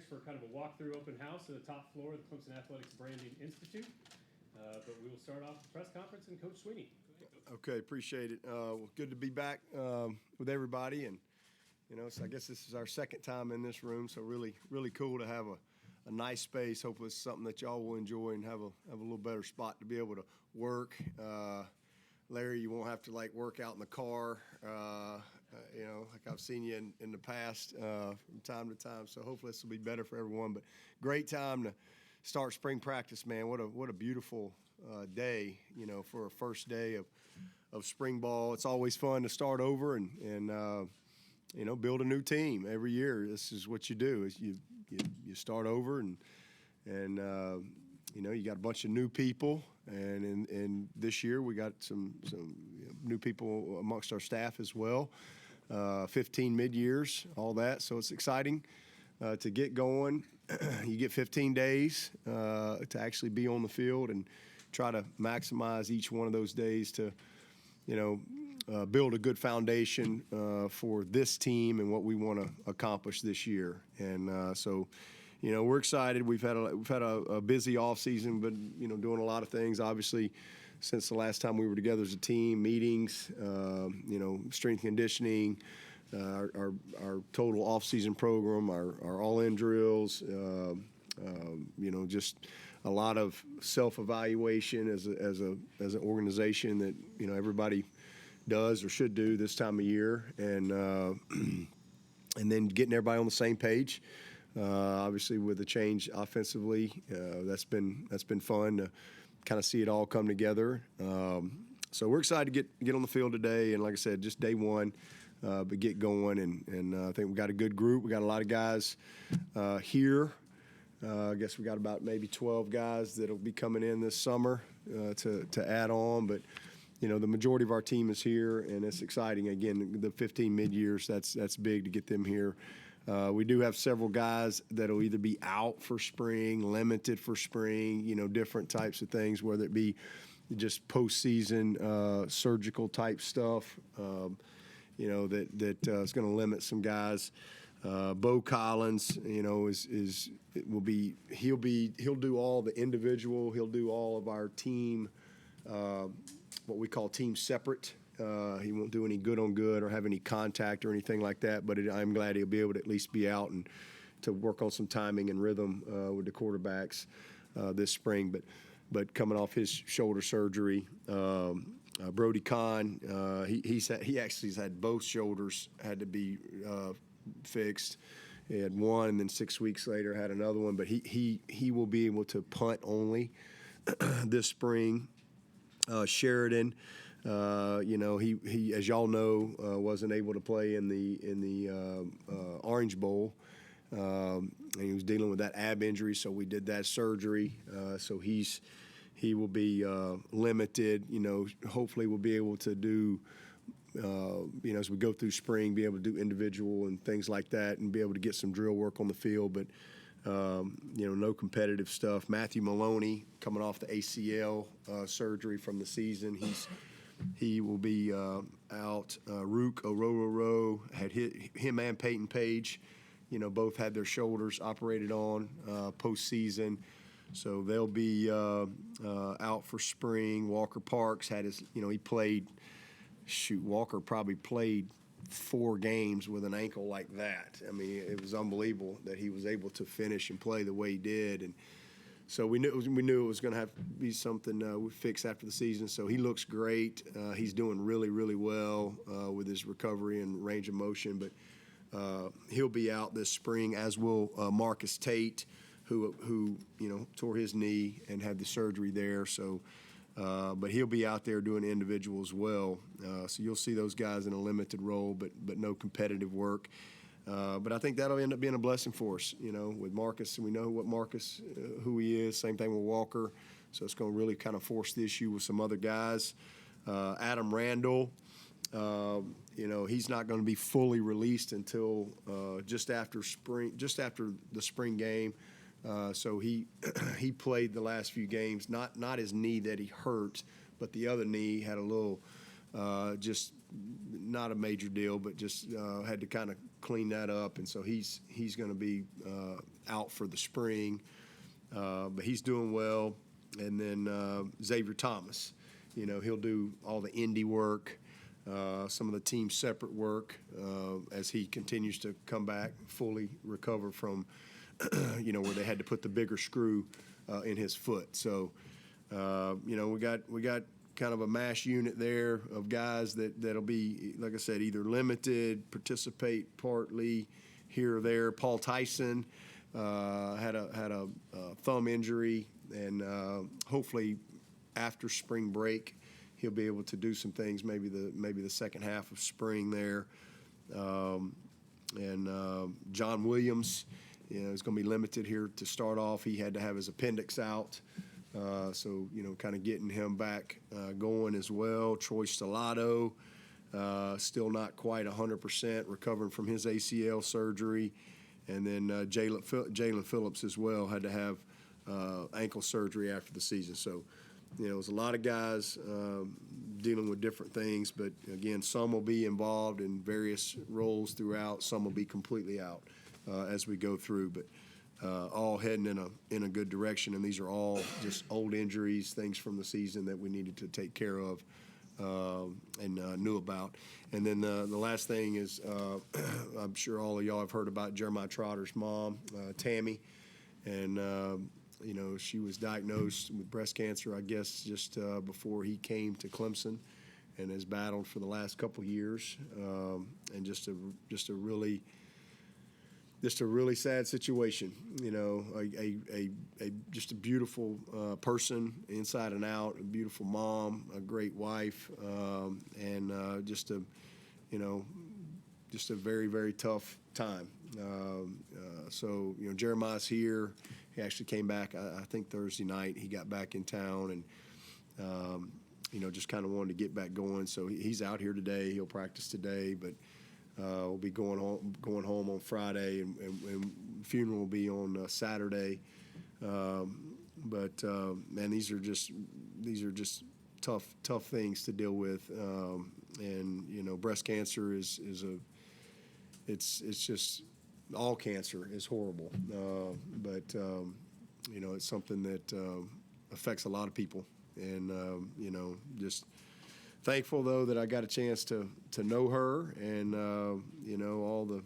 upstairs for kind of a walkthrough open house at the top floor of the Clemson Athletics Branding Institute. But we will start off the press conference and Coach Swinney. Okay, appreciate it. Well, good to be back with everybody, and so I guess this is our second time in this room, so really cool to have a nice space. Hopefully, it's something that y'all will enjoy and have a little better spot to be able to work. Larry, you won't have to work out in the car, like I've seen you in the past from time to time. So hopefully this will be better for everyone. But great time to start spring practice, man. What a beautiful day, for a first day of spring ball. It's always fun to start over and build a new team every year. This is what you do: is you start over and you got a bunch of new people, and this year we got some new people amongst our staff as well. 15 mid-years, all that. So it's exciting to get going. You get 15 days to actually be on the field and try to maximize each one of those days to, build a good foundation for this team and what we want to accomplish this year. And so we're excited. We've had a busy off season, but doing a lot of things. Obviously, since the last time we were together as a team, meetings, strength conditioning, our total off season program, our all-in drills, just a lot of self-evaluation as an organization that everybody does or should do this time of year, and then getting everybody on the same page. Obviously, with the change offensively, that's been fun to kind of see it all come together. So we're excited to get on the field today, and like I said, just day one, but get going. And I think we got a good group. We got a lot of guys here. I guess we got about maybe 12 guys that'll be coming in this summer to add on, but the majority of our team is here, and it's exciting. Again, the 15 mid-years, that's big to get them here. We do have several guys that'll either be out for spring, limited for spring, different types of things, whether it be just postseason surgical type stuff, that is going to limit some guys. Bo Collins, he'll do all the individual. He'll do all of our team, what we call team separate. He won't do any good on good or have any contact or anything like that, but I'm glad he'll be able to at least be out and to work on some timing and rhythm with the quarterbacks this spring. But coming off his shoulder surgery, Brody Kahn, he actually has had both shoulders had to be fixed. He had one, and then 6 weeks later had another one. But he will be able to punt only this spring. Sheridan. He as y'all know, wasn't able to play in the Orange Bowl, and he was dealing with that ab injury, so we did that surgery. So he will be limited. Hopefully we'll be able to do, as we go through spring, be able to do individual and things like that, and be able to get some drill work on the field. But no competitive stuff. Matthew Maloney coming off the ACL surgery from the season. He will be out. Rook Orororo had hit him and Peyton Page. Both had their shoulders operated on postseason, so they'll be out for spring. Walker Parks had his. He played. Walker probably played 4 games with an ankle like that. I mean, it was unbelievable that he was able to finish and play the way he did, and so we knew it was going to have to be something we fix after the season. So he looks great. He's doing really, really well with his recovery and range of motion. But he'll be out this spring, as will Marcus Tate, who tore his knee and had the surgery there. So, but he'll be out there doing individual as well. So you'll see those guys in a limited role, but no competitive work. But I think that'll end up being a blessing for us, with Marcus. We know what Marcus, who he is. Same thing with Walker. So it's going to really kind of force the issue with some other guys. Adam Randall, he's not going to be fully released until just after the spring game. So he played the last few games. Not his knee that he hurt, but the other knee had a little, just not a major deal, but just had to kind of clean that up, and so he's going to be out for the spring, but he's doing well. And then Xavier Thomas, he'll do all the indie work, some of the team separate work as he continues to come back, fully recover from, where they had to put the bigger screw in his foot. So, we got kind of a mash unit there of guys that'll be, like I said, either limited, participate partly here or there. Paul Tyson had a thumb injury, and hopefully after spring break he'll be able to do some things. Maybe the second half of spring there. John Williams, is going to be limited here to start off. He had to have his appendix out. So, kind of getting him back going as well. Troy Stellato, still not quite 100%, recovering from his ACL surgery. And then Jalen Phillips as well had to have ankle surgery after the season. So, it was a lot of guys dealing with different things. But, again, some will be involved in various roles throughout. Some will be completely out as we go through. But all heading in a good direction, and these are all just old injuries, things from the season that we needed to take care of and knew about. And then the last thing is, I'm sure all of y'all have heard about Jeremiah Trotter's mom, Tammy, and she was diagnosed with breast cancer, I guess, just before he came to Clemson, and has battled for the last couple years, and just a really sad situation. Just a beautiful person inside and out, a beautiful mom, a great wife, and just a very, very tough time. So Jeremiah's here. He actually came back, I think Thursday night. He got back in town, and just kind of wanted to get back going. So he's out here today. He'll practice today, but we'll be going home on Friday, and funeral will be on Saturday. But man, these are just tough things to deal with. And breast cancer is it's just, all cancer is horrible. But it's something that affects a lot of people, and just thankful, though, that I got a chance to know her, and all the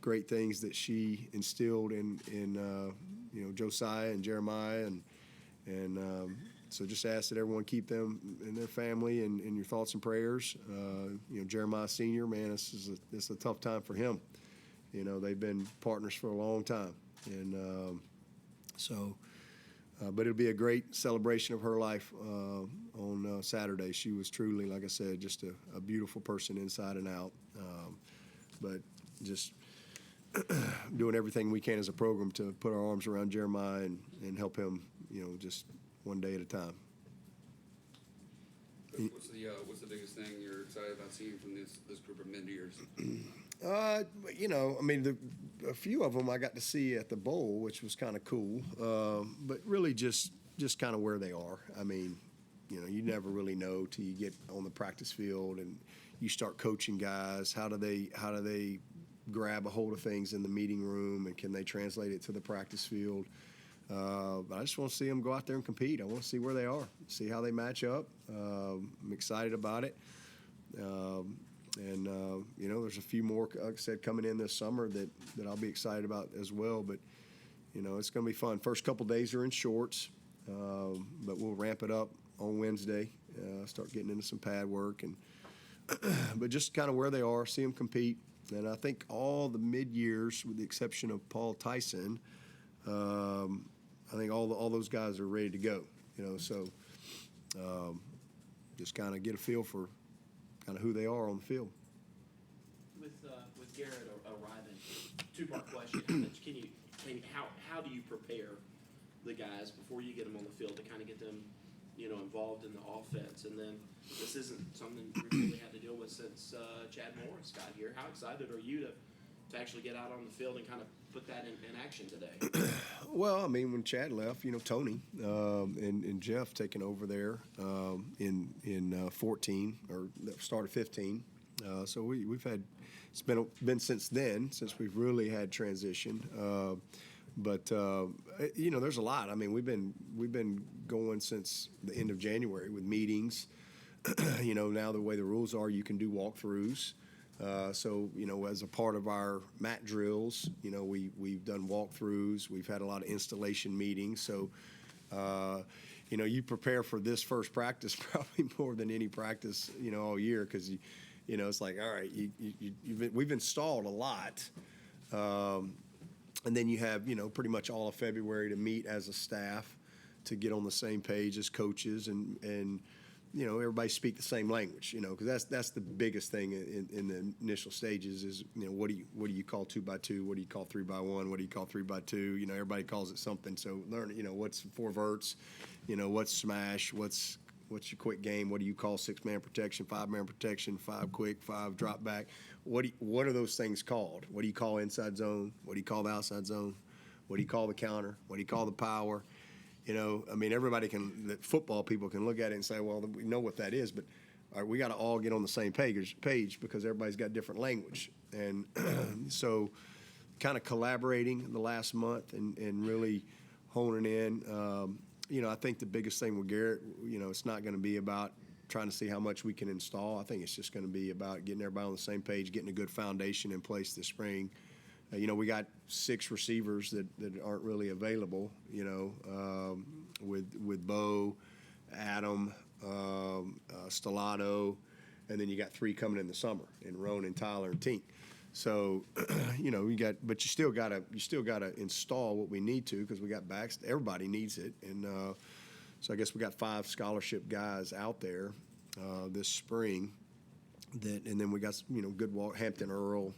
great things that she instilled in Josiah and Jeremiah, and so just ask that everyone keep them and their family in your thoughts and prayers. Jeremiah Senior, man, it's a tough time for him. They've been partners for a long time, and but it'll be a great celebration of her life on Saturday. She was truly, like I said, just a beautiful person inside and out. But just doing everything we can as a program to put our arms around Jeremiah and help him, just one day at a time. What's the biggest thing you're excited about seeing from this group of mid-years? A few of them I got to see at the bowl, which was kind of cool. But really just kind of where they are. I mean, you never really know till you get on the practice field and you start coaching guys. How do they grab a hold of things in the meeting room, and can they translate it to the practice field? But I just want to see them go out there and compete. I want to see where they are, see how they match up. I'm excited about it. There's a few more, like I said, coming in this summer that I'll be excited about as well. But, it's going to be fun. First couple days are in shorts, but we'll ramp it up on Wednesday, start getting into some pad work. But just kind of where they are, see them compete. And I think all the mid-years, with the exception of Paul Tyson, I think all those guys are ready to go. So just kind of get a feel for kind of who they are on the field. With Garrett arriving, two-part question: how do you prepare the guys before you get them on the field to kind of get them, involved in the offense? And then this isn't something we really had to deal with since Chad Morris got here. How excited are you to actually get out on the field and kind of put that in action today? Well, I mean, when Chad left, Tony and Jeff taking over there in 14 or started 15. So we've had, it's been since then, since we've really had transition. But you know, there's a lot. I mean, we've been going since the end of January with meetings. You know, now the way the rules are, you can do walkthroughs. So, you know, as a part of our mat drills, you know, we've done walkthroughs. We've had a lot of installation meetings. So, you know, you prepare for this first practice probably more than any practice, you know, all year, because, you know, it's like, all right, we've installed a lot. And then you have, you know, pretty much all of February to meet as a staff to get on the same page as coaches and you know, everybody speak the same language, you know, because that's the biggest thing in the initial stages is, you know, what do you call 2x2? What do you call 3x1? What do you call 3x2? You know, everybody calls it something. So learn, you know, what's 4 verts, you know, what's smash, what's your quick game? What do you call 6-man protection, 5-man protection, 5 quick, 5 drop back? What are those things called? What do you call inside zone? What do you call the outside zone? What do you call the counter? What do you call the power? You know, I mean, the football people can look at it and say, well, we know what that is, but we got to all get on the same page because everybody's got different language. And so kind of collaborating the last month and really honing in. You know, I think the biggest thing with Garrett, you know, it's not going to be about trying to see how much we can install. I think it's just going to be about getting everybody on the same page, getting a good foundation in place this spring. You know, we got 6 receivers that aren't really available, you know, with Bo, Adam, Stellato, and then you got 3 coming in the summer, in Roan and Tyler and Tink. So, you know, but you still gotta install what we need to because we got backs. Everybody needs it, and so I guess we got 5 scholarship guys out there this spring. And then we got, you know, Goodwalk, Hampton Earl,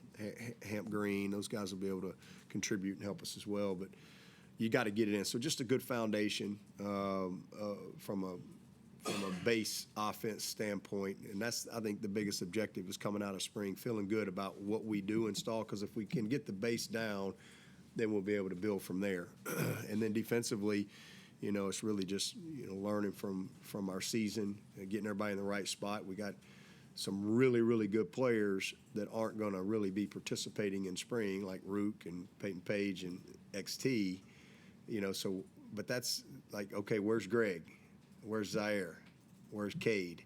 Hamp Green. Those guys will be able to contribute and help us as well. But you got to get it in. So just a good foundation from a base offense standpoint. And that's, I think, the biggest objective is coming out of spring, feeling good about what we do install. Because if we can get the base down, then we'll be able to build from there. And then defensively, you know, it's really just, you know, learning from our season, getting everybody in the right spot. We got some really, really good players that aren't going to really be participating in spring, like Rook and Peyton Page and XT, you know, so, but that's like, okay, where's Greg? Where's Zaire? Where's Cade?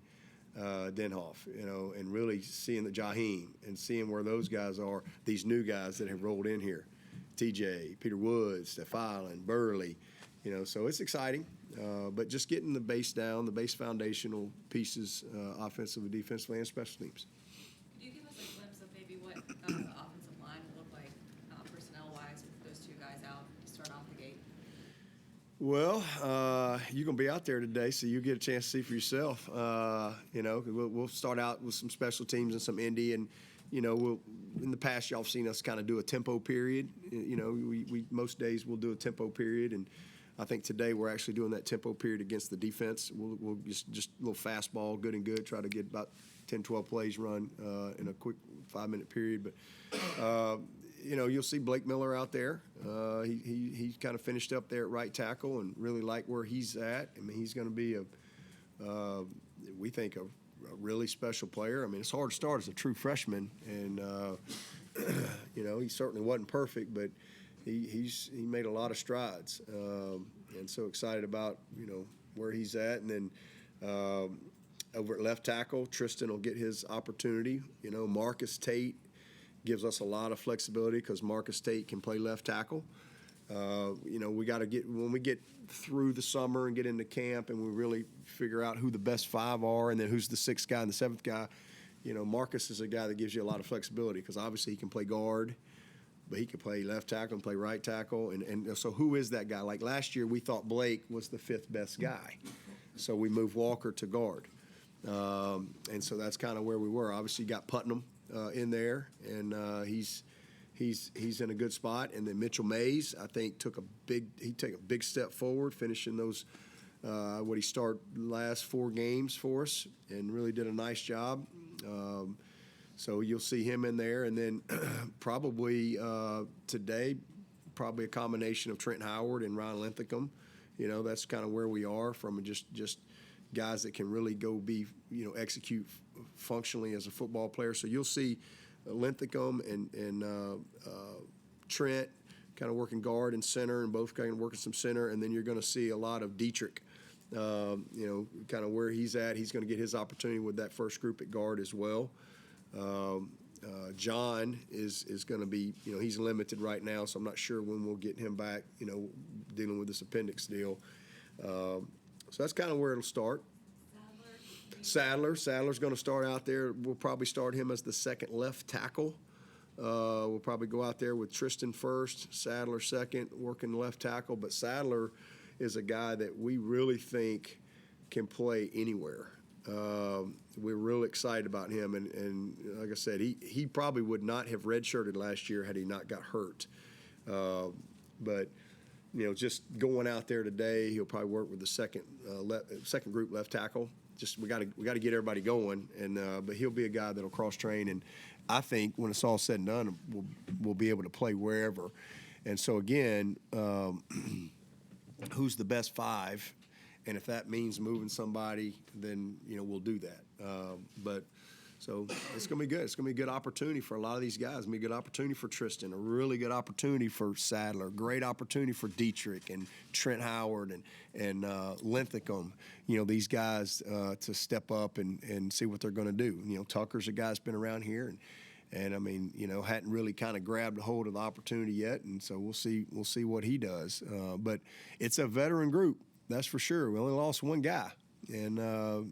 Denhoff, you know, and really seeing the Jaheim and seeing where those guys are, these new guys that have rolled in here, TJ, Peter Woods, Steph Island, Burley, you know, so it's exciting. But just getting the base down, the base foundational pieces, offensively, defensively, and special teams. Could you give us a glimpse of maybe what the offensive line will look like personnel-wise with those 2 guys out to start off the gate? Well, you're going to be out there today, so you get a chance to see for yourself. You know, we'll start out with some special teams and some indie, and, you know, in the past, y'all have seen us kind of do a tempo period. You know, we most days we'll do a tempo period, and I think today we're actually doing that tempo period against the defense. We'll just a little fastball, good and good, try to get about 10, 12 plays run in a quick 5-minute period. But, you know, you'll see Blake Miller out there. He kind of finished up there at right tackle and really like where he's at. I mean, he's going to be we think, a really special player. I mean, it's hard to start as a true freshman. And, you know, he certainly wasn't perfect, but he made a lot of strides, and so excited about, you know, where he's at. And then over at left tackle, Tristan will get his opportunity. You know, Marcus Tate gives us a lot of flexibility because Marcus Tate can play left tackle. You know, we got to when we get through the summer and get into camp and we really figure out who the best 5 are and then who's the 6th guy and the 7th guy. You know, Marcus is a guy that gives you a lot of flexibility because obviously he can play guard, but he could play left tackle and play right tackle. And so who is that guy? Like last year we thought Blake was the 5th best guy. So we moved Walker to guard. And so that's kind of where we were. Obviously you got Putnam in there, and he's in a good spot. And then Mitchell Mays, I think, took a big step forward, finishing those what he started last 4 games for us and really did a nice job. So you'll see him in there. And then probably today, probably a combination of Trent Howard and Ryan Linthicum. You know, that's kind of where we are from just guys that can really go be, you know, execute functionally as a football player. So you'll see Linthicum and Trent kind of working guard and center, and both kind of working some center. And then you're going to see a lot of Dietrich, you know, kind of where he's at. He's going to get his opportunity with that first group at guard as well. John is going to be, you know, he's limited right now, so I'm not sure when we'll get him back, you know, dealing with this appendix deal. So that's kind of where it'll start. Sadler's going to start out there. We'll probably start him as the second left tackle. We'll probably go out there with Tristan first, Sadler second, working left tackle. But Sadler is a guy that we really think can play anywhere. We're real excited about him, and like I said, he probably would not have redshirted last year had he not got hurt. But you know, just going out there today, he'll probably work with the second group left tackle. Just we got to get everybody going, and but he'll be a guy that'll cross train, and I think when it's all said and done, we'll be able to play wherever. And so again, who's the best five? And if that means moving somebody, then, you know, we'll do that. But so it's going to be good. It's going to be a good opportunity for a lot of these guys. It's going to be a good opportunity for Tristan, a really good opportunity for Sadler, great opportunity for Dietrich and Trent Howard and Linthicum. You know, these guys to step up and see what they're going to do. You know, Tucker's a guy that's been around here and I mean, you know, hadn't really kind of grabbed a hold of the opportunity yet, and so we'll see what he does. But it's a veteran group. That's for sure. We only lost one guy, and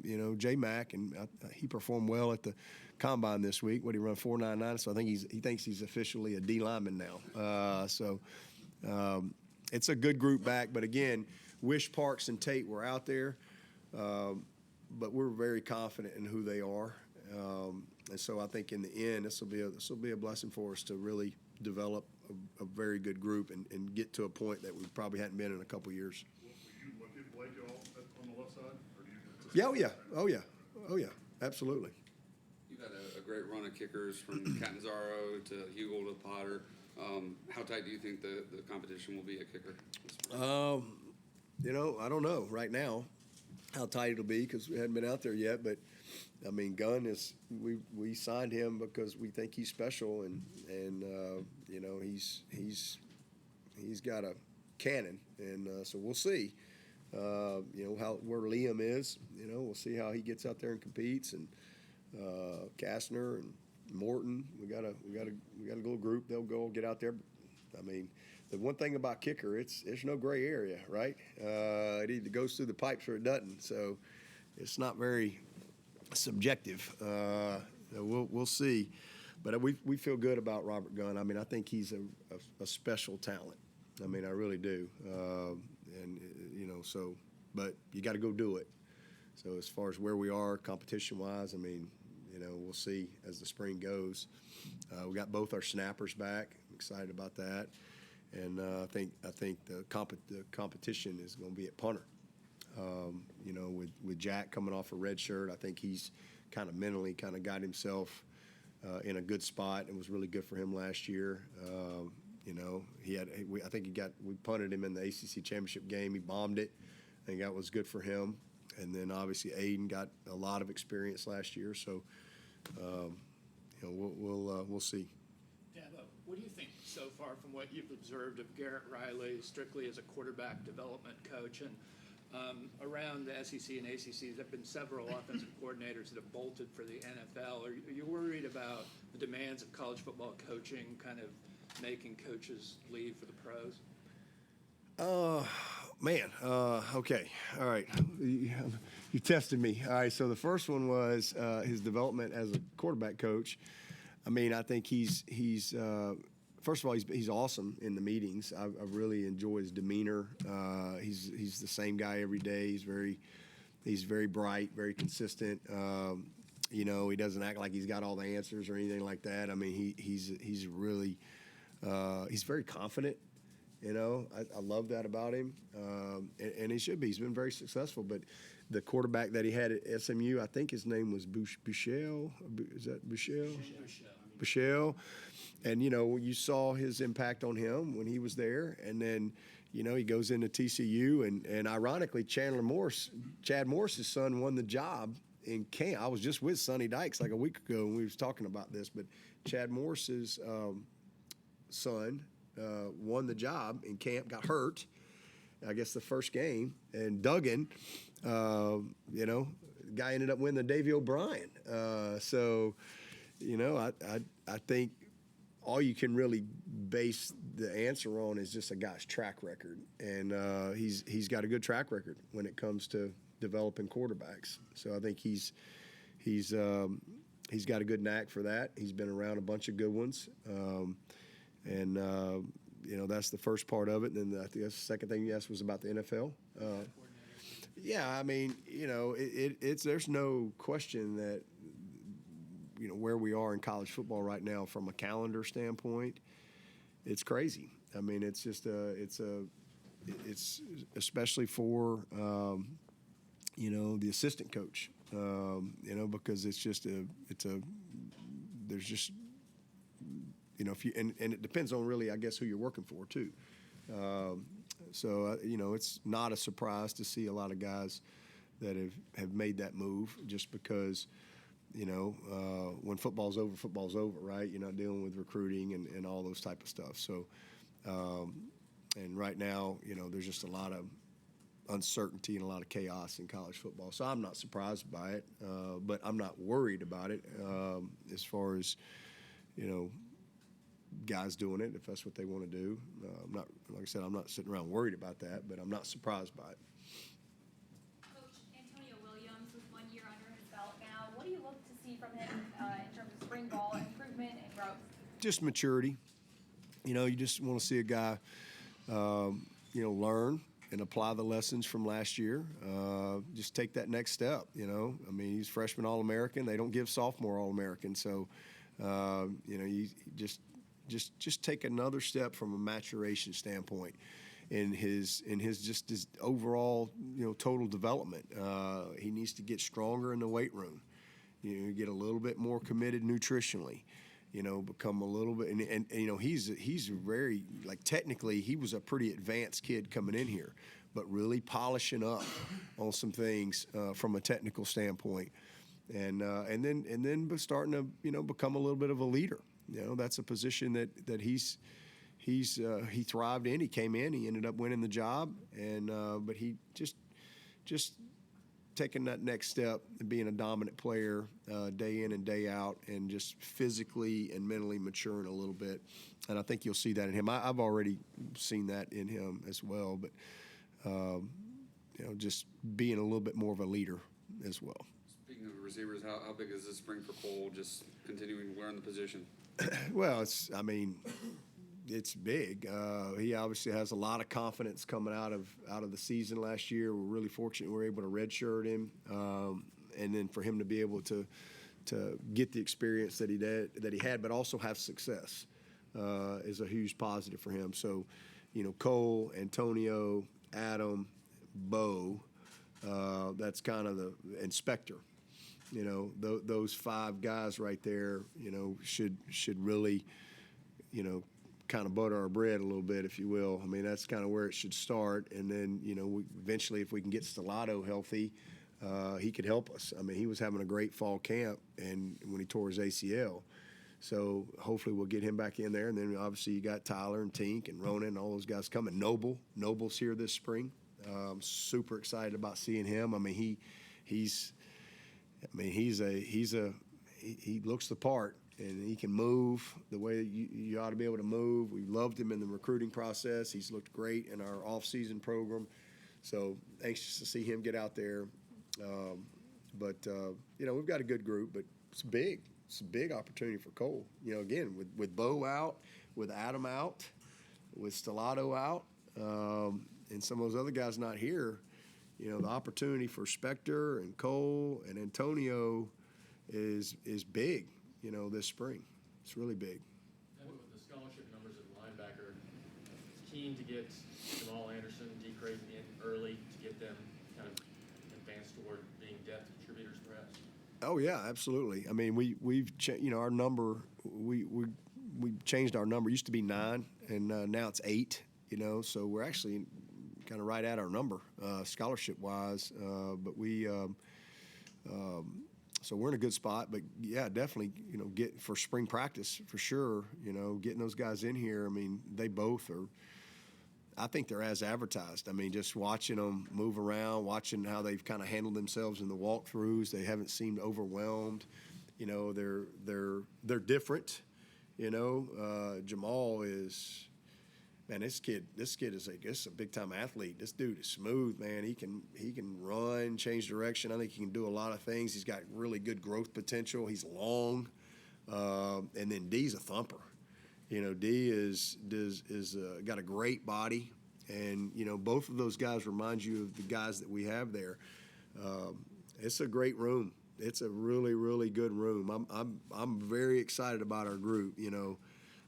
you know, J Mac, and he performed well at the combine this week. What, he run 4.99? So I think he thinks he's officially a D lineman now. So it's a good group back. But again, Wish, Parks, and Tate were out there, but we're very confident in who they are, and so I think in the end, this will be a blessing for us to really develop a very good group and get to a point that we probably hadn't been in a couple years. Blake at all on the left side? Or do you Oh yeah, absolutely. You've had a great run of kickers from Catanzaro to Hugel to Potter. How tight do you think the competition will be at kicker? You know, I don't know right now how tight it'll be because we hadn't been out there yet. But I mean, Gunn is we signed him because we think he's special and you know he's got a cannon, and so we'll see. You know where Liam is. You know, we'll see how he gets out there and competes, and Kastner and Morton. We got a little group. They'll go get out there. I mean, the one thing about kicker, there's no gray area, right? It either goes through the pipes or it doesn't. So it's not very subjective. We'll see, but we feel good about Robert Gunn. I mean, I think he's a special talent. I mean, I really do. And you know, so, but you got to go do it. So as far as where we are competition-wise, I mean, you know, we'll see as the spring goes. We got both our snappers back. I'm excited about that, and I think the competition is going to be at punter. You know, with Jack coming off a red shirt, I think he's kind of mentally kind of got himself in a good spot. It was really good for him last year. You know, we punted him in the ACC championship game. He bombed it. I think that was good for him. And then obviously Aiden got a lot of experience last year. So, you know, we'll see. Dabo, what do you think so far from what you've observed of Garrett Riley, strictly as a quarterback development coach? And around the SEC and ACC, there have been several offensive coordinators that have bolted for the NFL. Are you worried about the demands of college football coaching kind of making coaches leave for the pros? Man, okay, all right. You tested me. All right, so the first one was his development as a quarterback coach. I mean, I think he's first of all, he's awesome in the meetings. I really enjoy his demeanor. He's the same guy every day. He's very bright, very consistent. You know, he doesn't act like he's got all the answers or anything like that. I mean, he's really he's very confident. You know, I love that about him, and he should be. He's been very successful. But the quarterback that he had at SMU, I think his name was Buechele. Is that Buechele? Buechele. And, you know, you saw his impact on him when he was there. And then, you know, he goes into TCU. And ironically, Chad Morris's son won the job in camp. I was just with Sonny Dykes like a week ago when we was talking about this. But Chad Morris's son won the job in camp, got hurt, I guess the first game, and Duggan, the guy ended up winning the Davy O'Brien. So, I think all you can really base the answer on is just a guy's track record, and he's got a good track record when it comes to developing quarterbacks. So I think he's got a good knack for that. He's been around a bunch of good ones, and that's the first part of it. And then I think the second thing you asked was about the NFL. Yeah, I mean, there's no question that where we are in college football right now from a calendar standpoint, it's crazy. I mean, it's just it's especially for the assistant coach, because there's just if you and it depends on really, I guess, who you're working for too. So it's not a surprise to see a lot of guys that have made that move, just because when football's over, right? You're not dealing with recruiting and all those type of stuff. So, and right now, there's just a lot of uncertainty and a lot of chaos in college football. So I'm not surprised by it, but I'm not worried about it as far as, guys doing it, if that's what they want to do. Like I said, I'm not sitting around worried about that, but I'm not surprised by it. Coach Antonio Williams with 1 year under his belt now. What do you look to see from him in terms of spring ball improvement and growth? Just maturity. You just want to see a guy, learn and apply the lessons from last year. Just take that next step. I mean, he's freshman All-American. They don't give sophomore All-American, so you just take another step from a maturation standpoint in his overall total development. He needs to get stronger in the weight room. Get a little bit more committed nutritionally. Become a little bit, and he's very, technically he was a pretty advanced kid coming in here, but really polishing up on some things from a technical standpoint, and then starting to become a little bit of a leader. That's a position that he thrived in. He came in, he ended up winning the job, and but he just taking that next step and being a dominant player day in and day out, and just physically and mentally maturing a little bit. And I think you'll see that in him. I've already seen that in him as well, but just being a little bit more of a leader as well. Speaking of receivers, how big is this spring for Cole, just continuing to learn the position? Well, it's big. He obviously has a lot of confidence coming out of the season last year. We're really fortunate we were able to redshirt him, and then for him to be able to get the experience that he had, but also have success is a huge positive for him. So, Cole, Antonio, Adam, Bo, that's kind of the inspector. Those five guys right there, should really, kind of butter our bread a little bit, if you will. I mean, that's kind of where it should start. And then, eventually, if we can get Stellato healthy, he could help us. I mean, he was having a great fall camp, and when he tore his ACL. So hopefully we'll get him back in there. And then obviously you got Tyler and Tink and Ronan and all those guys coming. Noble's here this spring. I'm super excited about seeing him. I mean, he looks the part, and he can move the way you ought to be able to move. We loved him in the recruiting process. He's looked great in our offseason program. So anxious to see him get out there. We've got a good group, but it's big. It's a big opportunity for Cole. Again, with Bo out, with Adam out, with Stellato out, and some of those other guys not here, the opportunity for Spector and Cole and Antonio is big, this spring. It's really big. And with the scholarship numbers at linebacker, keen to get Jamal Anderson, D. Creighton in early to get them kind of advanced toward being depth contributors, perhaps. Oh yeah, absolutely. I mean, we've our number. We changed our number. It used to be 9, and now it's 8. So we're actually kind of right at our number, scholarship-wise. But we So we're in a good spot, but yeah, definitely, get for spring practice for sure, getting those guys in here. I mean, they both are, I think they're as advertised. I mean, just watching them move around, watching how they've kind of handled themselves in the walkthroughs, they haven't seemed overwhelmed. They're different. Jamal is, man, this kid is a big time athlete. This dude is smooth, man. He can run, change direction. I think he can do a lot of things. He's got really good growth potential. He's long, and then D's a thumper. D is got a great body, and both of those guys remind you of the guys that we have there. It's a great room. It's a really, really good room. I'm very excited about our group.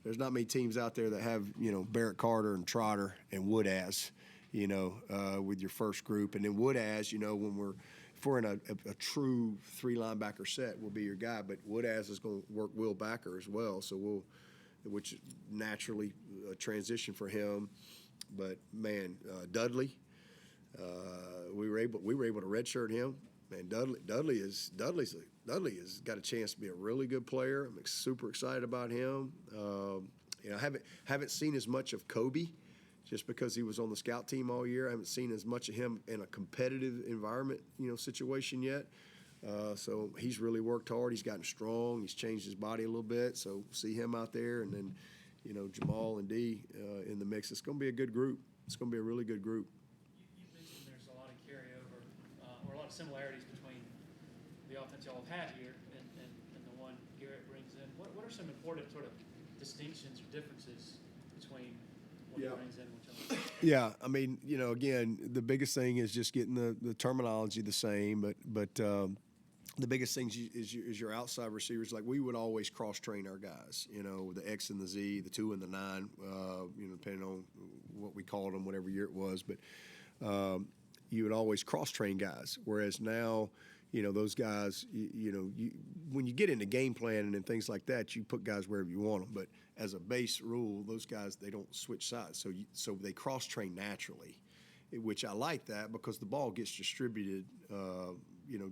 There's not many teams out there that have Barrett Carter and Trotter and Woodaz, with your first group, and then Woodaz, if we're in a true 3 linebacker set, will be your guy. But Woodaz is going to work Will Backer as well, so which naturally transition for him. But man, Dudley, we were able to redshirt him. Man, Dudley has got a chance to be a really good player. I'm super excited about him. I haven't seen as much of Kobe, just because he was on the scout team all year. I haven't seen as much of him in a competitive environment, situation yet. So he's really worked hard. He's gotten strong. He's changed his body a little bit. So see him out there, and then, Jamal and D in the mix. It's going to be a good group. It's going to be a really good group. You mentioned there's a lot of carryover or a lot of similarities between the offense y'all have had here and the one Garrett brings in. What are some important sort of distinctions or differences between what he brings in and what y'all? Yeah, I mean, again, the biggest thing is just getting the terminology the same, but the biggest thing is your outside receivers. Like, we would always cross-train our guys, the X and the Z, the 2 and the 9, depending on what we called them, whatever year it was. But you would always cross-train guys, whereas now, those guys, when you get into game planning and things like that, you put guys wherever you want them. But as a base rule, those guys, they don't switch sides. So they cross-train naturally, which I like that, because the ball gets distributed,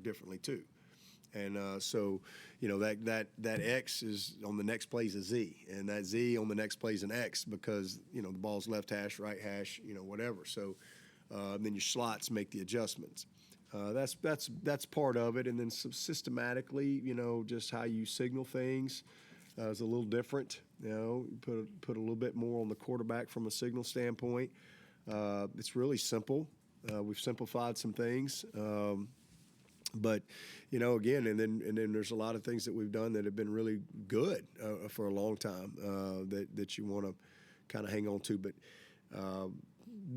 differently too. And so, that X is on the next play is a Z, and that Z on the next play is an X, because, the ball's left hash, right hash, whatever. So then your slots make the adjustments. That's part of it. And then systematically, just how you signal things is a little different. Put a little bit more on the quarterback from a signal standpoint. It's really simple. We've simplified some things. But, again, and then there's a lot of things that we've done that have been really good for a long time that you want to kind of hang on to. But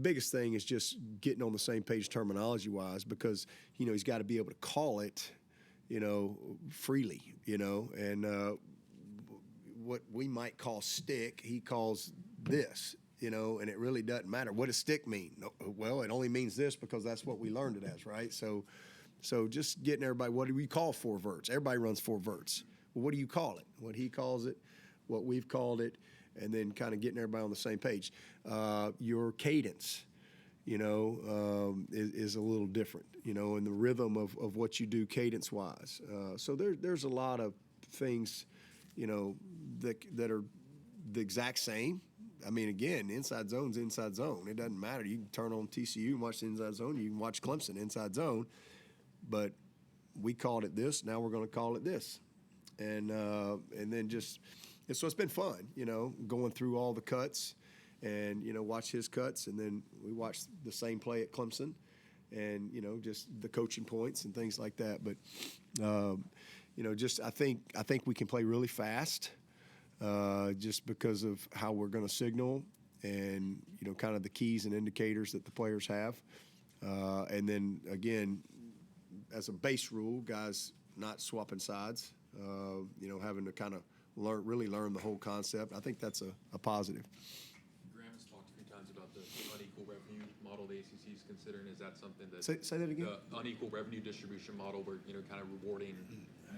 biggest thing is just getting on the same page terminology-wise, because, he's got to be able to call it, freely, and what we might call stick, he calls this. And it really doesn't matter. What does stick mean? No, well, it only means this because that's what we learned it as, right? So just getting everybody, what do we call 4 verts? Everybody runs 4 verts. Well, what do you call it? What he calls it, what we've called it, and then kind of getting everybody on the same page. Your cadence, is a little different, and the rhythm of what you do cadence-wise. So there's a lot of things, that are the exact same. I mean, again, inside zone's inside zone. It doesn't matter. You can turn on TCU and watch the inside zone. You can watch Clemson inside zone. But we called it this. Now we're going to call it this. And then so it's been fun, going through all the cuts and, watch his cuts. And then we watched the same play at Clemson and, just the coaching points and things like that. But, I think we can play really fast. Just because of how we're going to signal and, kind of the keys and indicators that the players have. And then, again, as a base rule, guys not swapping sides, having to kind of really learn the whole concept. I think that's a positive. Graham has talked a few times about the unequal revenue model the ACC is considering. Is that something that... Say that again? The unequal revenue distribution model where, kind of rewarding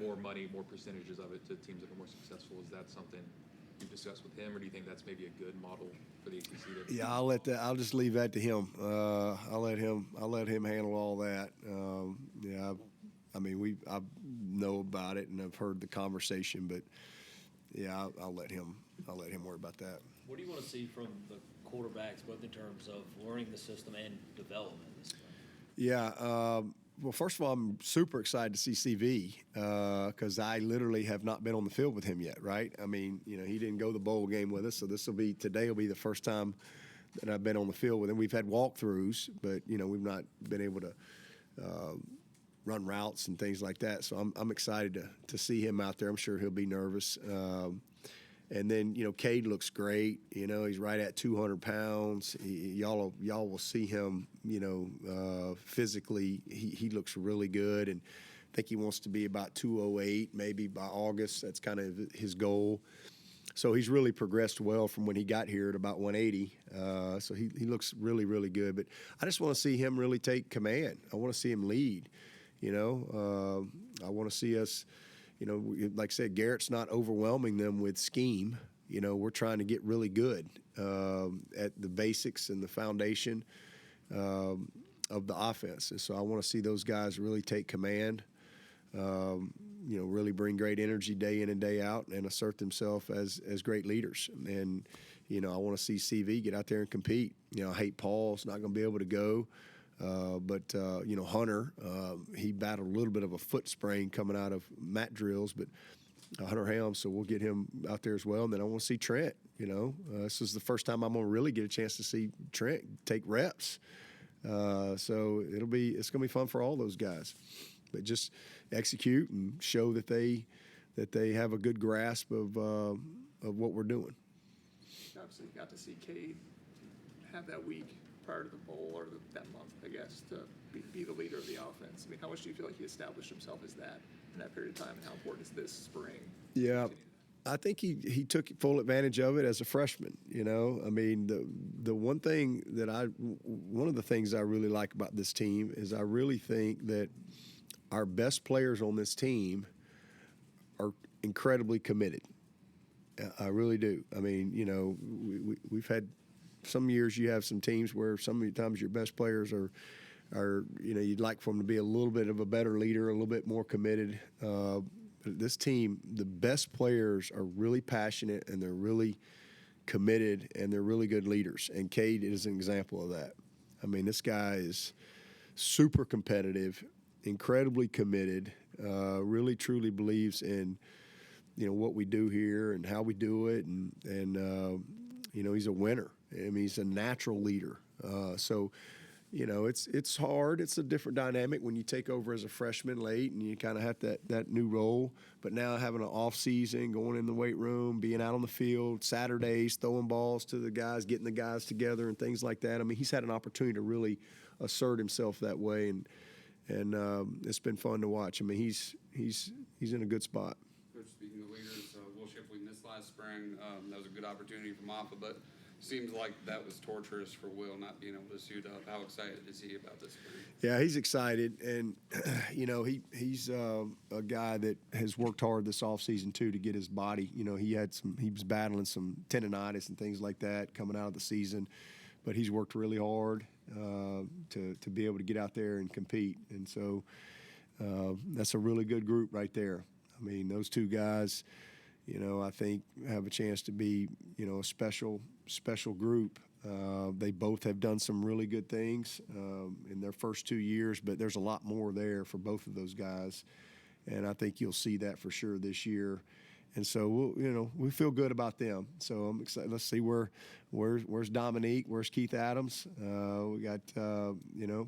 more money, more percentages of it to teams that are more successful. Is that something you've discussed with him, or do you think that's maybe a good model for the ACC? Yeah, I'll just leave that to him. I'll let him handle all that. I mean, I know about it and I've heard the conversation, but yeah, I'll let him worry about that. What do you want to see from the quarterbacks, both in terms of learning the system and development this spring? Yeah. Well, first of all, I'm super excited to see CV because I literally have not been on the field with him yet, right? I mean, he didn't go the bowl game with us, so today will be the first time that I've been on the field with him. We've had walkthroughs, but, we've not been able to run routes and things like that. So I'm excited to see him out there. I'm sure he'll be nervous. And then, Cade looks great. He's right at 200 pounds. Y'all will see him, physically. He looks really good. And I think he wants to be about 208 maybe by August. That's kind of his goal. So he's really progressed well from when he got here at about 180. So he looks really, really good. But I just want to see him really take command. I want to see him lead. I want to see us – like I said, Garrett's not overwhelming them with scheme. We're trying to get really good at the basics and the foundation of the offense. And so I want to see those guys really take command, really bring great energy day in and day out and assert themselves as great leaders. And, I want to see CV get out there and compete. I hate Paul's not going to be able to go. But Hunter, he battled a little bit of a foot sprain coming out of mat drills, but Hunter Helms, so we'll get him out there as well. And then I want to see Trent, this is the first time I'm going to really get a chance to see Trent take reps. So it's going to be fun for all those guys, but just execute and show that they have a good grasp of what we're doing. Obviously got to see Cade have that week prior to the bowl or that month, I guess, to be the leader of the offense. I mean, how much do you feel like he established himself as that in that period of time, and how important is this spring? Yeah, I think he took full advantage of it as a freshman. I mean, the one of the things I really like about this team is I really think that our best players on this team are incredibly committed. I really do. I mean, we've had some years you have some teams where sometimes your best players are you'd like for them to be a little bit of a better leader, a little bit more committed. This team, the best players are really passionate and they're really committed and they're really good leaders. And Cade is an example of that. I mean, this guy is super competitive, incredibly committed, really truly believes in what we do here and how we do it, and he's a winner. I mean, he's a natural leader. So it's hard. It's a different dynamic when you take over as a freshman late and you kind of have that new role. But now having an off season, going in the weight room, being out on the field, Saturdays, throwing balls to the guys, getting the guys together and things like that. I mean, he's had an opportunity to really assert himself that way, and it's been fun to watch. I mean, he's in a good spot. Coach, speaking of leaders, Will Shipley missed last spring. That was a good opportunity for Mafah, but seems like that was torturous for Will not being able to suit up. How excited is he about this spring? Yeah, he's excited, and he's a guy that has worked hard this offseason too to get his body. He was battling some tendonitis and things like that coming out of the season, but he's worked really hard to be able to get out there and compete, and so that's a really good group right there. I mean, those two guys, I think have a chance to be, a special group. They both have done some really good things in their first 2 years, but there's a lot more there for both of those guys, and I think you'll see that for sure this year. And so we feel good about them. So I'm excited. Let's see where's Dominique, where's Keith Adams. We got a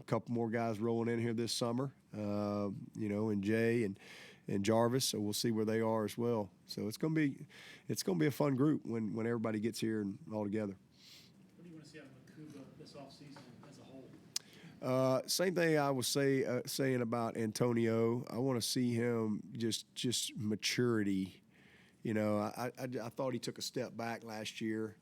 couple more guys rolling in here this summer. And Jay and Jarvis. So we'll see where they are as well. So it's gonna be a fun group when everybody gets here and all together. What do you want to see out of Mukuba this offseason as a whole? Same thing I was saying about Antonio. I want to see him just maturity. I thought he took a step back last year.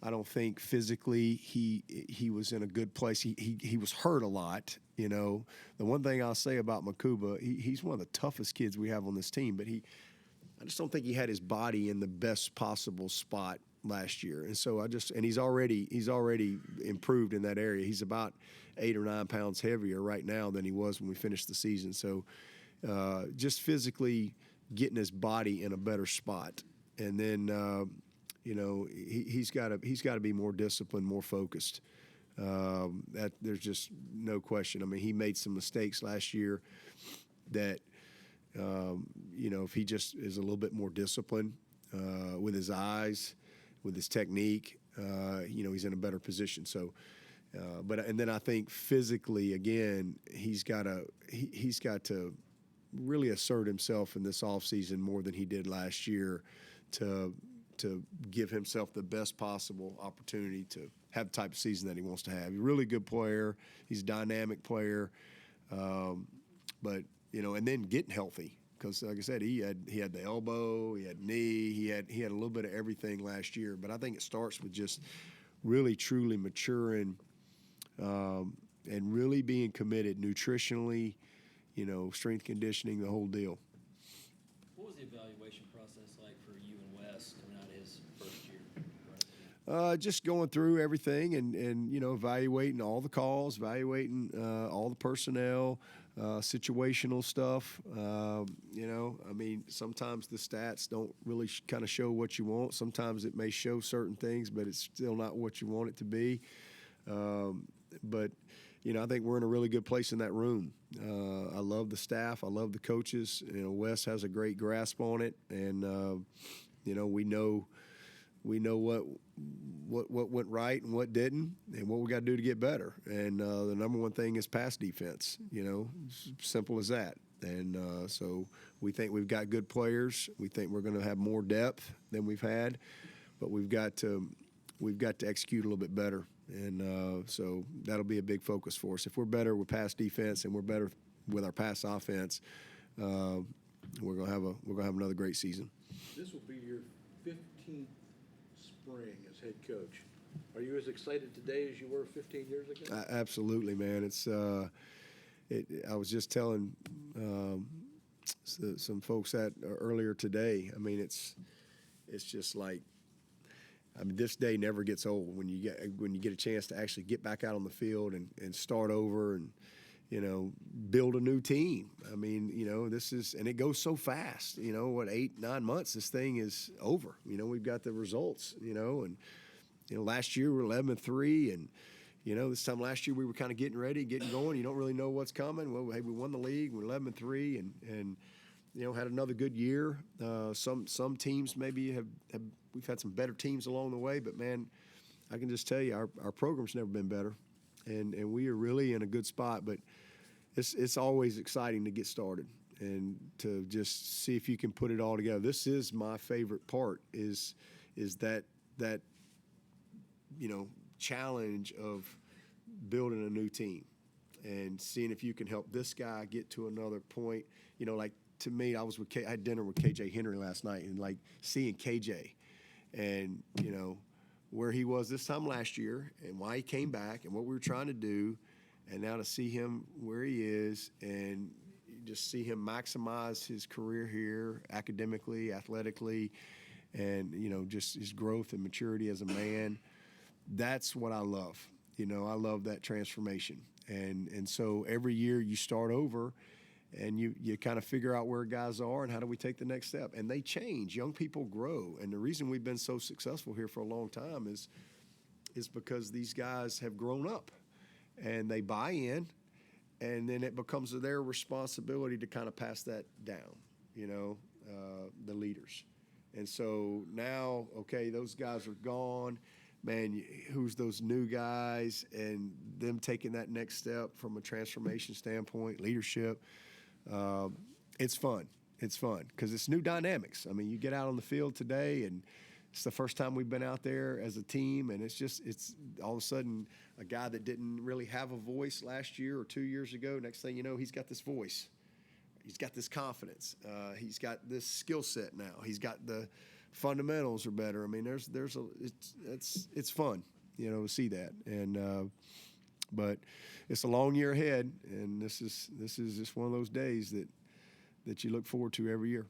I don't think physically he was in a good place. He was hurt a lot. The one thing I'll say about Mukuba, he's one of the toughest kids we have on this team, but I just don't think he had his body in the best possible spot last year. And so he's already improved in that area. He's about 8 or 9 pounds heavier right now than he was when we finished the season. So just physically getting his body in a better spot. And then, he's got to be more disciplined, more focused. That there's just no question. I mean, he made some mistakes last year that, if he just is a little bit more disciplined with his eyes, with his technique, he's in a better position. So, and then I think physically, again, he's got to really assert himself in this offseason more than he did last year to give himself the best possible opportunity to have the type of season that he wants to have. He's a really good player. He's a dynamic player. But, and then getting healthy. Because, like I said, he had the elbow, he had knee, he had a little bit of everything last year. But I think it starts with just really, truly maturing and really being committed nutritionally, strength conditioning, the whole deal. What was the evaluation process like for you and Wes coming out of his first year? Just going through everything and evaluating all the calls, evaluating all the personnel, situational stuff. Sometimes the stats don't really kind of show what you want. Sometimes it may show certain things, but it's still not what you want it to be. But I think we're in a really good place in that room. I love the staff. I love the coaches. Wes has a great grasp on it, and we know what went right and what didn't, and what we got to do to get better. And the number one thing is pass defense. Simple as that. And so we think we've got good players. We think we're going to have more depth than we've had, but we've got to execute a little bit better. And so that'll be a big focus for us. If we're better with pass defense and we're better with our pass offense, we're gonna have another great season. This will be your 15th spring as head coach. Are you as excited today as you were 15 years ago? Absolutely, man. It's I was just telling some folks that earlier today. I mean, it's just like. This day never gets old when you get a chance to actually get back out on the field and start over and, build a new team. This is, and it goes so fast, 8-9 months, this thing is over. We've got the results, and, last year we were 11-3 and, this time last year we were kind of getting ready, getting going. You don't really know what's coming. Well, hey, we won the league. We're 11-3 and had another good year. Some teams maybe have we've had some better teams along the way, but man, I can just tell you our program's never been better, and we are really in a good spot. But it's always exciting to get started and to just see if you can put it all together. This is my favorite part is that challenge of building a new team and seeing if you can help this guy get to another point. To me, I had dinner with KJ Henry last night, and seeing KJ and where he was this time last year and why he came back and what we were trying to do, and now to see him where he is and just see him maximize his career here academically, athletically, and just his growth and maturity as a man. That's what I love. I love that transformation, and so every year you start over. And you kind of figure out where guys are and how do we take the next step. And they change. Young people grow. And the reason we've been so successful here for a long time is because these guys have grown up and they buy in, and then it becomes their responsibility to kind of pass that down, the leaders. And so now, okay, those guys are gone. Man, who's those new guys, and them taking that next step from a transformation standpoint, leadership. It's fun. It's fun because it's new dynamics. You get out on the field today, and it's the first time we've been out there as a team, and it's all of a sudden a guy that didn't really have a voice last year or 2 years ago. Next thing you know, he's got this voice. He's got this confidence. He's got this skill set now. He's got the fundamentals are better. It's fun, to see that. And but it's a long year ahead, and this is just one of those days that you look forward to every year.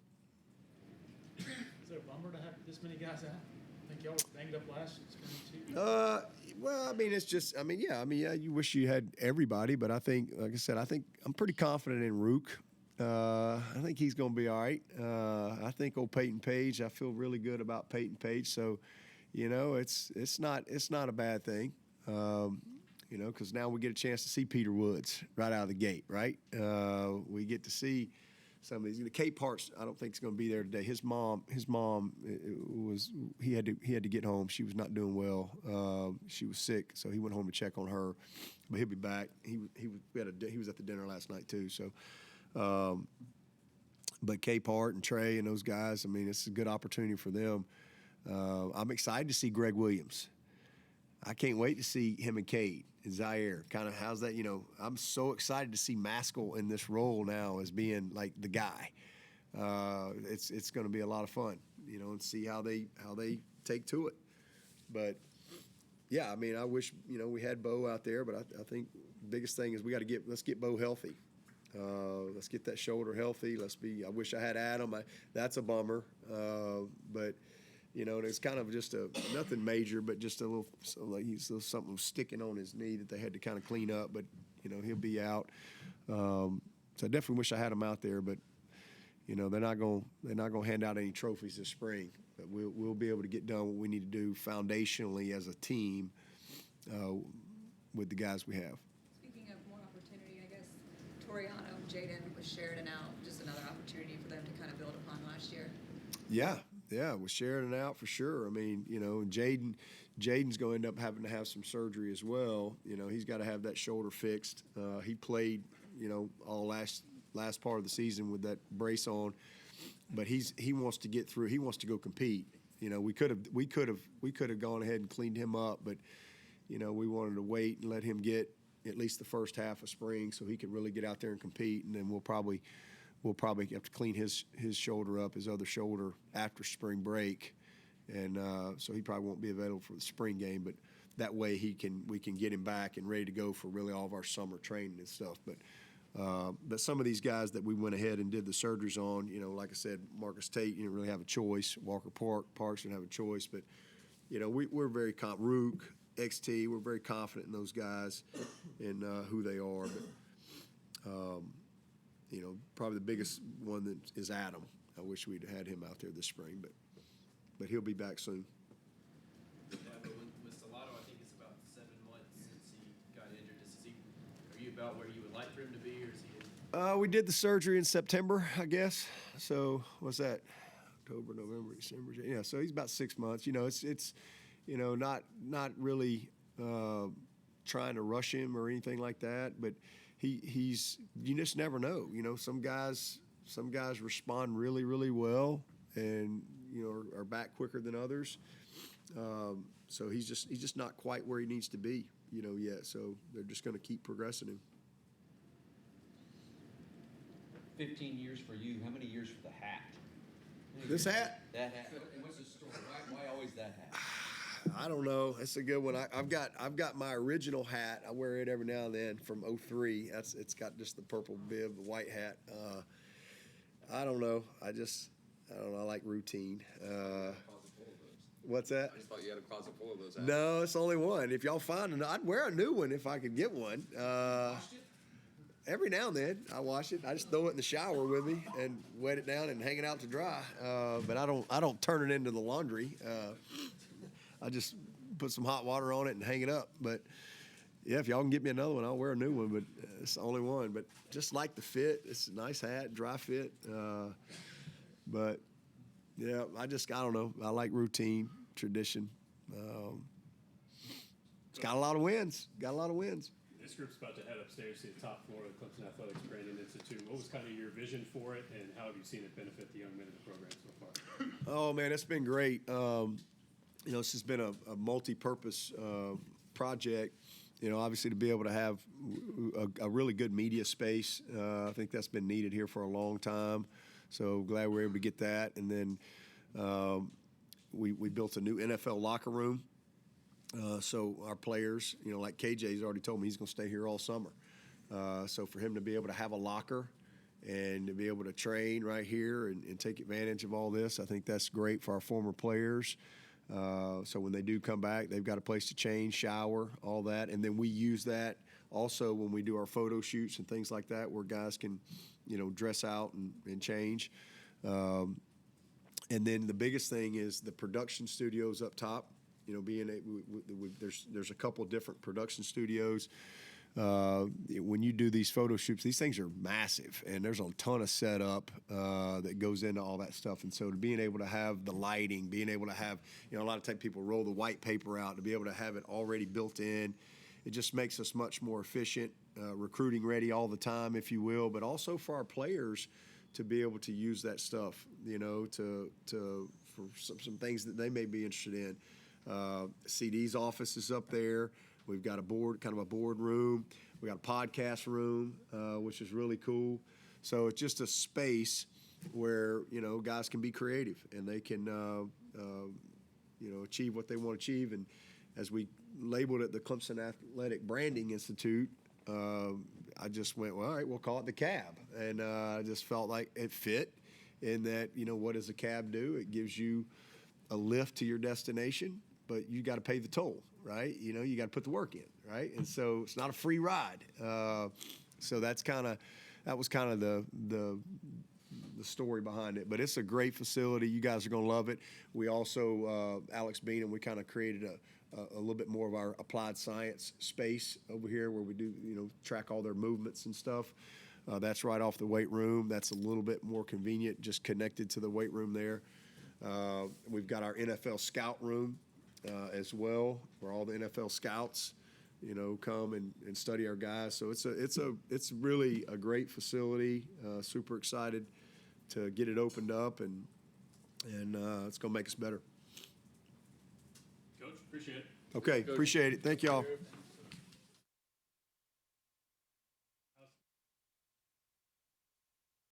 Is it a bummer to have this many guys out? I think y'all were banged up last spring too. Well, it's just, you wish you had everybody, but I think, like I said, I'm pretty confident in Rook. I think he's going to be all right. I think old Peyton Page, I feel really good about Peyton Page. So, it's not a bad thing. Because now we get a chance to see Peter Woods right out of the gate, right? We get to see some of these. The Cade Parks, I don't think is going to be there today. His mom, he had to get home. She was not doing well. She was sick, so he went home to check on her. But he'll be back. He was at the dinner last night too. So, but Cade Part and Trey and those guys, I mean, it's a good opportunity for them. I'm excited to see Greg Williams. I can't wait to see him and Cade and Zaire. Kind of how's that? I'm so excited to see Maskell in this role now as being like the guy. It's going to be a lot of fun, and see how they take to it. But yeah, I mean, I wish we had Bo out there, but I think the biggest thing is let's get Bo healthy. Let's get that shoulder healthy. I wish I had Adam. That's a bummer, but. It's kind of just nothing major, but just a little, something was sticking on his knee that they had to kind of clean up. But he'll be out. So I definitely wish I had him out there. But they're not going to hand out any trophies this spring. But we'll be able to get done what we need to do foundationally as a team with the guys we have. Speaking of more opportunity, I guess Toriano, Jeadyn was shared and out. Just another opportunity for them to kind of build upon last year. Yeah, with Sheridan out for sure. I mean, Jaden's going to end up having to have some surgery as well. He's got to have that shoulder fixed. He played, all last part of the season with that brace on, but he wants to get through. He wants to go compete. We could have gone ahead and cleaned him up, but we wanted to wait and let him get at least the first half of spring so he could really get out there and compete, and then we'll probably have to clean his shoulder up, his other shoulder, after spring break, and so he probably won't be available for the spring game. But that way we can get him back and ready to go for really all of our summer training and stuff. But some of these guys that we went ahead and did the surgeries on, like I said, Marcus Tate, you didn't really have a choice. Walker Parks didn't have a choice, but we're very Rook, XT, we're very confident in those guys and who they are. But probably the biggest one that is Adam. I wish we'd had him out there this spring, but he'll be back soon. Yeah, but with Stellato, I think it's about 7 months since he got injured. Are you about where you would like for him to be, or is he? We did the surgery in September, I guess. So what's that? October, November, December. Yeah, so he's about 6 months. It's not really trying to rush him or anything like that, but. He's you just never know. Some guys respond really, really well and are back quicker than others. So he's just not quite where he needs to be, yet. So they're just going to keep progressing him. 15 years for you. How many years for the hat? This hat? That hat. And what's the story? Why always that hat? I don't know. It's a good one. I've got my original hat. I wear it every now and then from '03. It's got just the purple bib, the white hat. I don't know. I don't know. I like routine. What's that? I just thought you had a closet full of those hats. No, it's only one. If y'all find one, I'd wear a new one if I could get one. Every now and then I wash it. I just throw it in the shower with me and wet it down and hang it out to dry. But I don't turn it into the laundry. I just put some hot water on it and hang it up. But yeah, if y'all can get me another one, I'll wear a new one. But it's the only one. But just like the fit, it's a nice hat, dry fit. But yeah, I don't know. I like routine, tradition. It's got a lot of wins. This group's about to head upstairs to the top floor of the Clemson Athletics Branding Institute. What was kind of your vision for it, and how have you seen it benefit the young men in the program so far? Oh man, it's been great. This has been a multi-purpose project. Obviously to be able to have a really good media space. I think that's been needed here for a long time. So glad we're able to get that. And then we built a new NFL locker room. So our players, like KJ's already told me he's going to stay here all summer. So for him to be able to have a locker and to be able to train right here and take advantage of all this, I think that's great for our former players. So when they do come back, they've got a place to change, shower, all that. And then we use that also when we do our photo shoots and things like that, where guys can, dress out and change. And then the biggest thing is the production studios up top. There's a couple different production studios. When you do these photo shoots, these things are massive, and there's a ton of setup that goes into all that stuff. And so, to being able to have the lighting, being able to have, a lot of times people roll the white paper out, to be able to have it already built in, it just makes us much more efficient, recruiting ready all the time, if you will, but also for our players to be able to use that stuff, for some things that they may be interested in. CD's office is up there. We've got a board room. We got a podcast room, which is really cool. So it's just a space where, guys can be creative and they can, achieve what they want to achieve. And as we labeled it the Clemson Athletic Branding Institute, I just went, well, all right, we'll call it the CAB. And I just felt like it fit in that, what does a CAB do? It gives you a lift to your destination, but you got to pay the toll, right? You got to put the work in, right? And so it's not a free ride. So that was kind of the story behind it. But it's a great facility. You guys are going to love it. We also, Alex Bean, and we kind of created a little bit more of our applied science space over here where we do, track all their movements and stuff. That's right off the weight room. That's a little bit more convenient, just connected to the weight room there. We've got our NFL scout room as well, where all the NFL scouts, come and study our guys. So it's really a great facility. Super excited to get it opened up, and it's going to make us better. Coach, appreciate it. Okay, appreciate it. Thank y'all.